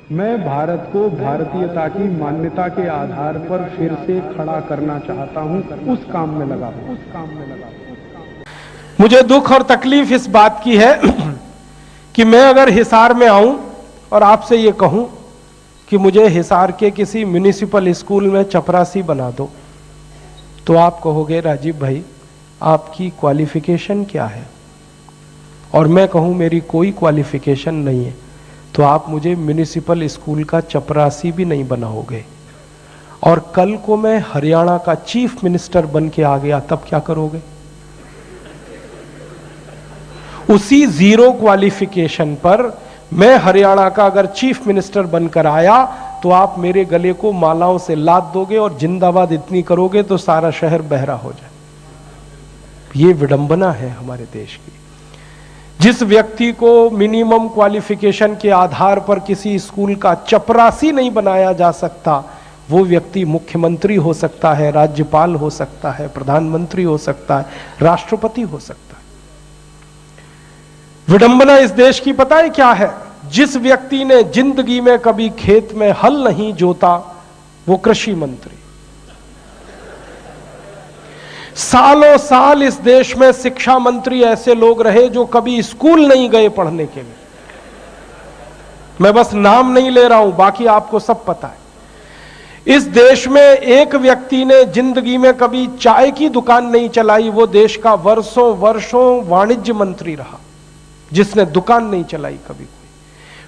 मैं भारत को भारतीयता की मान्यता के आधार पर फिर से खड़ा करना चाहता हूं, उस काम में लगा हूं। मुझे दुख और तकलीफ इस बात की है कि मैं अगर हिसार में आऊं और आपसे ये कहूं कि मुझे हिसार के किसी म्युनिसिपल स्कूल में चपरासी बना दो, तो आप कहोगे राजीव भाई आपकी क्वालिफिकेशन क्या है, और मैं कहूं मेरी कोई क्वालिफिकेशन नहीं है, तो आप मुझे म्युनिसिपल स्कूल का चपरासी भी नहीं बनाओगे। और कल को मैं हरियाणा का चीफ मिनिस्टर बन के आ गया, तब क्या करोगे? उसी जीरो क्वालिफिकेशन पर मैं हरियाणा का अगर चीफ मिनिस्टर बनकर आया तो आप मेरे गले को मालाओं से लाद दोगे और जिंदाबाद इतनी करोगे तो सारा शहर बहरा हो जाए। ये विडंबना है हमारे देश की। जिस व्यक्ति को मिनिमम क्वालिफिकेशन के आधार पर किसी स्कूल का चपरासी नहीं बनाया जा सकता, वो व्यक्ति मुख्यमंत्री हो सकता है, राज्यपाल हो सकता है, प्रधानमंत्री हो सकता है, राष्ट्रपति हो सकता है। विडंबना इस देश की पता है क्या है? जिस व्यक्ति ने जिंदगी में कभी खेत में हल नहीं जोता वो कृषि मंत्री। सालों साल इस देश में शिक्षा मंत्री ऐसे लोग रहे जो कभी स्कूल नहीं गए पढ़ने के लिए। मैं बस नाम नहीं ले रहा हूं, बाकी आपको सब पता है। इस देश में एक व्यक्ति ने जिंदगी में कभी चाय की दुकान नहीं चलाई, वो देश का वर्षों वर्षों वाणिज्य मंत्री रहा, जिसने दुकान नहीं चलाई कभी कोई।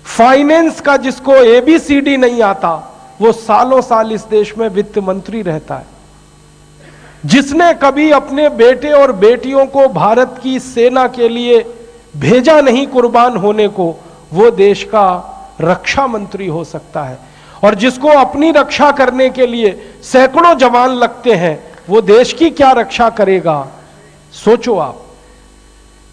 फाइनेंस का जिसको एबीसीडी नहीं आता, वो सालों साल इस देश में वित्त मंत्री रहता है। जिसने कभी अपने बेटे और बेटियों को भारत की सेना के लिए भेजा नहीं कुर्बान होने को, वो देश का रक्षा मंत्री हो सकता है। और जिसको अपनी रक्षा करने के लिए सैकड़ों जवान लगते हैं, वो देश की क्या रक्षा करेगा? सोचो आप।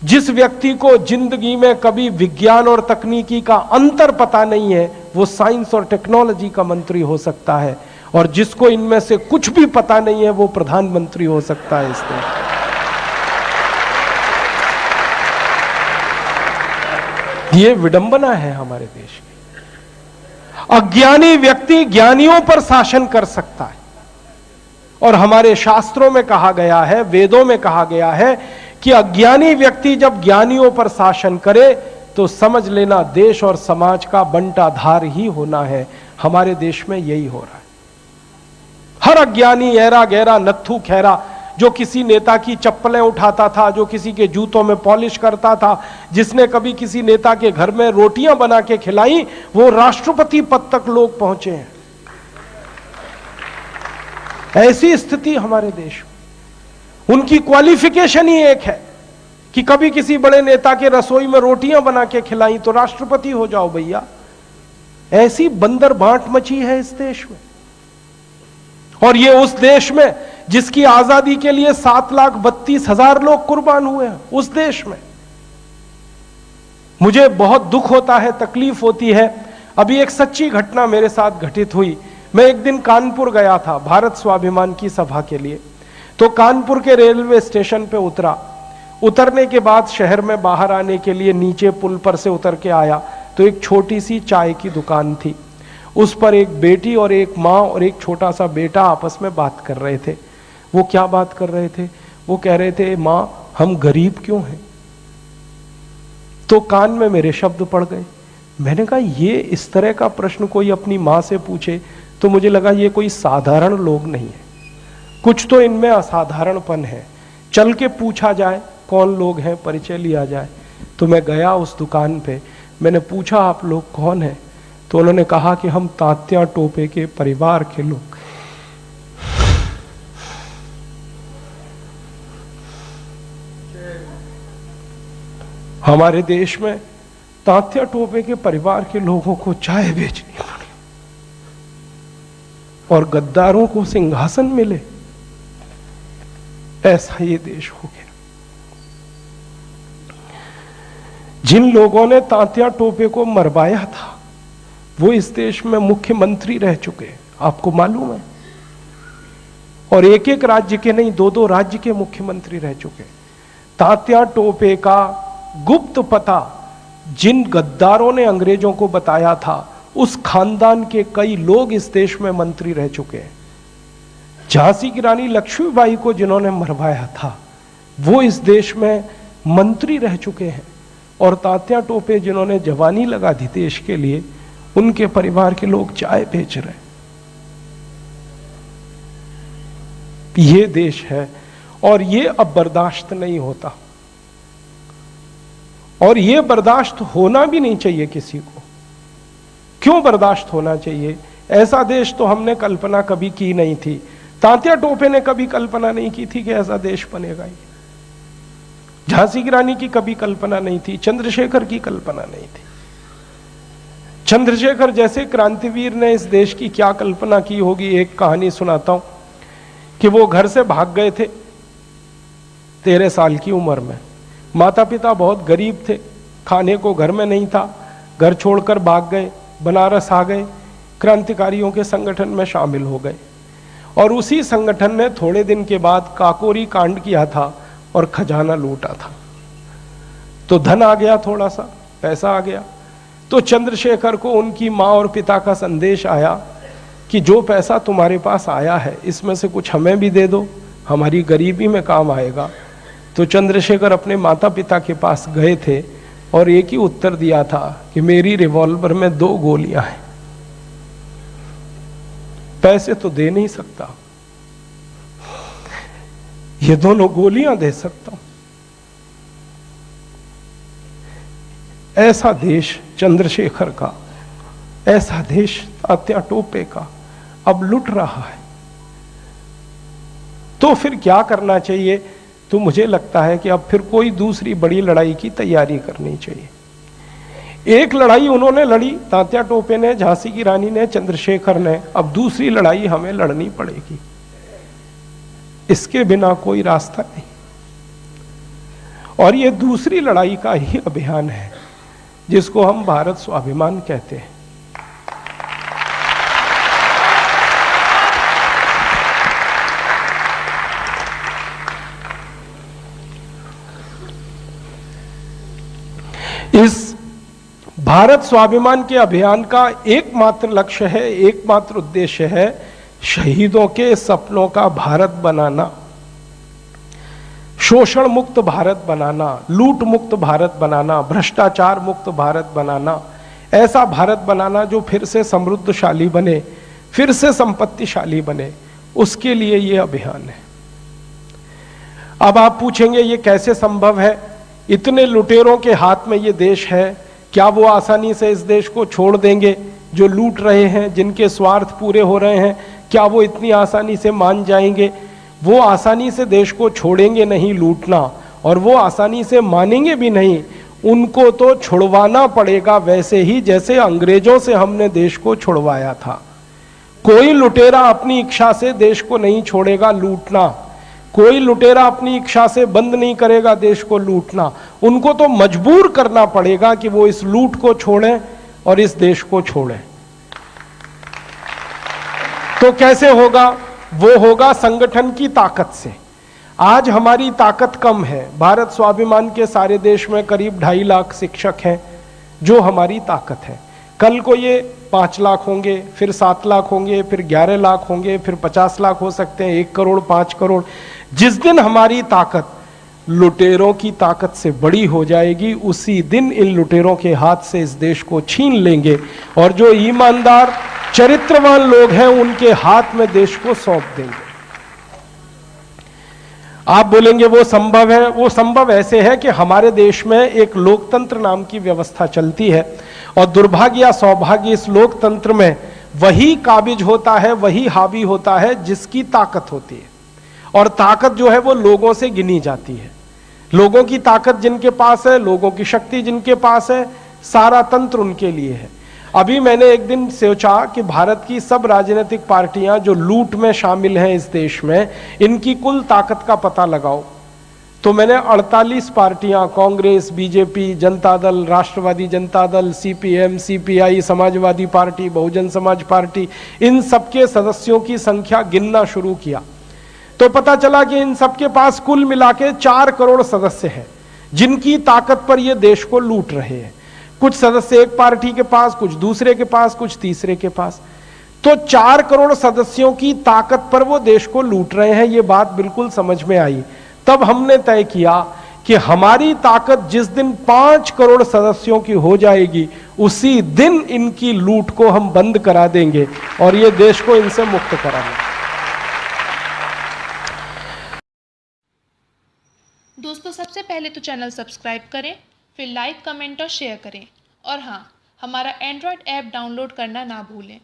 जिस व्यक्ति को जिंदगी में कभी विज्ञान और तकनीकी का अंतर पता नहीं है, वो साइंस और टेक्नोलॉजी का मंत्री हो सकता है। और जिसको इनमें से कुछ भी पता नहीं है, वो प्रधानमंत्री हो सकता है इस देश। ये विडंबना है हमारे देश की। अज्ञानी व्यक्ति ज्ञानियों पर शासन कर सकता है, और हमारे शास्त्रों में कहा गया है, वेदों में कहा गया है कि अज्ञानी व्यक्ति जब ज्ञानियों पर शासन करे तो समझ लेना देश और समाज का बंटाधार ही होना है। हमारे देश में यही हो रहा है। हर अज्ञानी ऐरा गहरा नत्थु खैरा जो किसी नेता की चप्पलें उठाता था, जो किसी के जूतों में पॉलिश करता था, जिसने कभी किसी नेता के घर में रोटियां बना के खिलाई, वो राष्ट्रपति पद तक लोग पहुंचे हैं। ऐसी स्थिति हमारे देश में। उनकी क्वालिफिकेशन ही एक है कि कभी किसी बड़े नेता के रसोई में रोटियां बना के खिलाई तो राष्ट्रपति हो जाओ भैया। ऐसी बंदर बांट मची है इस देश में। और ये उस देश में जिसकी आजादी के लिए 7,32,000 लोग कुर्बान हुए हैं, उस देश में। मुझे बहुत दुख होता है, तकलीफ होती है। अभी एक सच्ची घटना मेरे साथ घटित हुई। मैं एक दिन कानपुर गया था भारत स्वाभिमान की सभा के लिए। तो कानपुर के रेलवे स्टेशन पे उतरा। उतरने के बाद शहर में बाहर आने के लिए नीचे पुल पर से उतर के आया तो एक छोटी सी चाय की दुकान थी। उस पर एक बेटी और एक माँ और एक छोटा सा बेटा आपस में बात कर रहे थे। वो क्या बात कर रहे थे? वो कह रहे थे, माँ हम गरीब क्यों हैं? तो कान में मेरे शब्द पड़ गए। मैंने कहा ये इस तरह का प्रश्न कोई अपनी माँ से पूछे तो मुझे लगा ये कोई साधारण लोग नहीं है, कुछ तो इनमें असाधारणपन है। चल के पूछा जाए कौन लोग हैं, परिचय लिया जाए। तो मैं गया उस दुकान पे, मैंने पूछा आप लोग कौन हैं? तो उन्होंने कहा कि हम तात्या टोपे के परिवार के लोग। हमारे देश में तात्या टोपे के परिवार के लोगों को चाय बेचनी पड़ी और गद्दारों को सिंहासन मिले। ऐसा ये देश हो गया। जिन लोगों ने तात्या टोपे को मरवाया था वो इस देश में मुख्यमंत्री रह चुके, आपको मालूम है। और एक एक राज्य के नहीं, दो दो राज्य के मुख्यमंत्री रह चुके। तात्या टोपे का गुप्त पता जिन गद्दारों ने अंग्रेजों को बताया था, उस खानदान के कई लोग इस देश में मंत्री रह चुके हैं। झांसी की रानी लक्ष्मीबाई को जिन्होंने मरवाया था वो इस देश में मंत्री रह चुके हैं, और तात्या टोपे जिन्होंने जवानी लगा दी देश के लिए, उनके परिवार के लोग चाय बेच रहे हैं। ये देश है और ये अब बर्दाश्त नहीं होता, और ये बर्दाश्त होना भी नहीं चाहिए किसी को। क्यों बर्दाश्त होना चाहिए? ऐसा देश तो हमने कल्पना कभी की नहीं थी। तात्या टोपे ने कभी कल्पना नहीं की थी कि ऐसा देश बनेगा। ये झांसी की रानी की कभी कल्पना नहीं थी, चंद्रशेखर की कल्पना नहीं थी। चंद्रशेखर जैसे क्रांतिवीर ने इस देश की क्या कल्पना की होगी। एक कहानी सुनाता हूं कि वो घर से भाग गए थे 13 साल की उम्र में। माता पिता बहुत गरीब थे, खाने को घर में नहीं था, घर छोड़कर भाग गए, बनारस आ गए, क्रांतिकारियों के संगठन में शामिल हो गए, और उसी संगठन ने थोड़े दिन के बाद काकोरी कांड किया था और खजाना लूटा था। तो धन आ गया, थोड़ा सा पैसा आ गया। तो चंद्रशेखर को उनकी माँ और पिता का संदेश आया कि जो पैसा तुम्हारे पास आया है इसमें से कुछ हमें भी दे दो, हमारी गरीबी में काम आएगा। तो चंद्रशेखर अपने माता पिता के पास गए थे और एक ही उत्तर दिया था कि मेरी रिवॉल्वर में 2 गोलियां हैं, पैसे तो दे नहीं सकता, ये दोनों गोलियां दे सकता हूं। ऐसा देश चंद्रशेखर का, ऐसा देश तात्या टोपे का अब लुट रहा है। तो फिर क्या करना चाहिए? तो मुझे लगता है कि अब फिर कोई दूसरी बड़ी लड़ाई की तैयारी करनी चाहिए। एक लड़ाई उन्होंने लड़ी, तात्या टोपे ने, झांसी की रानी ने, चंद्रशेखर ने, अब दूसरी लड़ाई हमें लड़नी पड़ेगी। इसके बिना कोई रास्ता नहीं। और ये दूसरी लड़ाई का ही अभियान है जिसको हम भारत स्वाभिमान कहते हैं। इस भारत स्वाभिमान के अभियान का एकमात्र लक्ष्य है, एकमात्र उद्देश्य है शहीदों के सपनों का भारत बनाना, शोषण मुक्त भारत बनाना, लूट मुक्त भारत बनाना, भ्रष्टाचार मुक्त भारत बनाना, ऐसा भारत बनाना जो फिर से समृद्धशाली बने, फिर से संपत्तिशाली बने। उसके लिए यह अभियान है। अब आप पूछेंगे ये कैसे संभव है? इतने लुटेरों के हाथ में ये देश है, क्या वो आसानी से इस देश को छोड़ देंगे? जो लूट रहे हैं, जिनके स्वार्थ पूरे हो रहे हैं, क्या वो इतनी आसानी से मान जाएंगे? वो आसानी से देश को छोड़ेंगे नहीं लूटना, और वो आसानी से मानेंगे भी नहीं। उनको तो छुड़वाना पड़ेगा, वैसे ही जैसे अंग्रेजों से हमने देश को छुड़वाया था। कोई लुटेरा अपनी इच्छा से देश को नहीं छोड़ेगा लूटना, कोई लुटेरा अपनी इच्छा से बंद नहीं करेगा देश को लूटना। उनको तो मजबूर करना पड़ेगा कि वो इस लूट को छोड़ें और इस देश को छोड़ें। तो कैसे होगा? वो होगा संगठन की ताकत से। आज हमारी ताकत कम है। भारत स्वाभिमान के सारे देश में करीब 2.5 लाख शिक्षक हैं, जो हमारी ताकत है। कल को ये 5 लाख होंगे, फिर 7 लाख होंगे, फिर 11 लाख होंगे, फिर 50 लाख हो सकते हैं, 1 करोड़, 5 करोड़। जिस दिन हमारी ताकत लुटेरों की ताकत से बड़ी हो जाएगी, उसी दिन इन लुटेरों के हाथ से इस देश को छीन लेंगे, और जो ईमानदार चरित्रवान लोग हैं उनके हाथ में देश को सौंप देंगे। आप बोलेंगे वो संभव है? वो संभव ऐसे है कि हमारे देश में एक लोकतंत्र नाम की व्यवस्था चलती है, और दुर्भाग्य या सौभाग्य इस लोकतंत्र में वही काबिज होता है, वही हावी होता है जिसकी ताकत होती है। और ताकत जो है वो लोगों से गिनी जाती है। लोगों की ताकत जिनके पास है, लोगों की शक्ति जिनके पास है, सारा तंत्र उनके लिए है। अभी मैंने एक दिन सोचा कि भारत की सब राजनीतिक पार्टियां जो लूट में शामिल हैं इस देश में, इनकी कुल ताकत का पता लगाओ। तो मैंने 48 पार्टियां, कांग्रेस, बीजेपी, जनता दल, राष्ट्रवादी Janata Dal, CPM, CPI, Samajwadi party, Bahujan Samaj party, इन सबके सदस्यों की संख्या गिनना शुरू किया। तो पता चला कि इन सबके पास कुल मिला के 4 करोड़ सदस्य हैं, जिनकी ताकत पर ये देश को लूट रहे हैं। कुछ सदस्य एक पार्टी के पास, कुछ दूसरे के पास, कुछ तीसरे के पास। तो 4 करोड़ सदस्यों की ताकत पर वो देश को लूट रहे हैं, ये बात बिल्कुल समझ में आई। तब हमने तय किया कि हमारी ताकत जिस दिन 5 करोड़ सदस्यों की हो जाएगी, उसी दिन इनकी लूट को हम बंद करा देंगे और ये देश को इनसे मुक्त कराएंगे। दोस्तों, सबसे पहले तो चैनल सब्सक्राइब करें, फिर लाइक, कमेंट और शेयर करें। और हाँ, हमारा एंड्रॉयड ऐप डाउनलोड करना ना भूलें।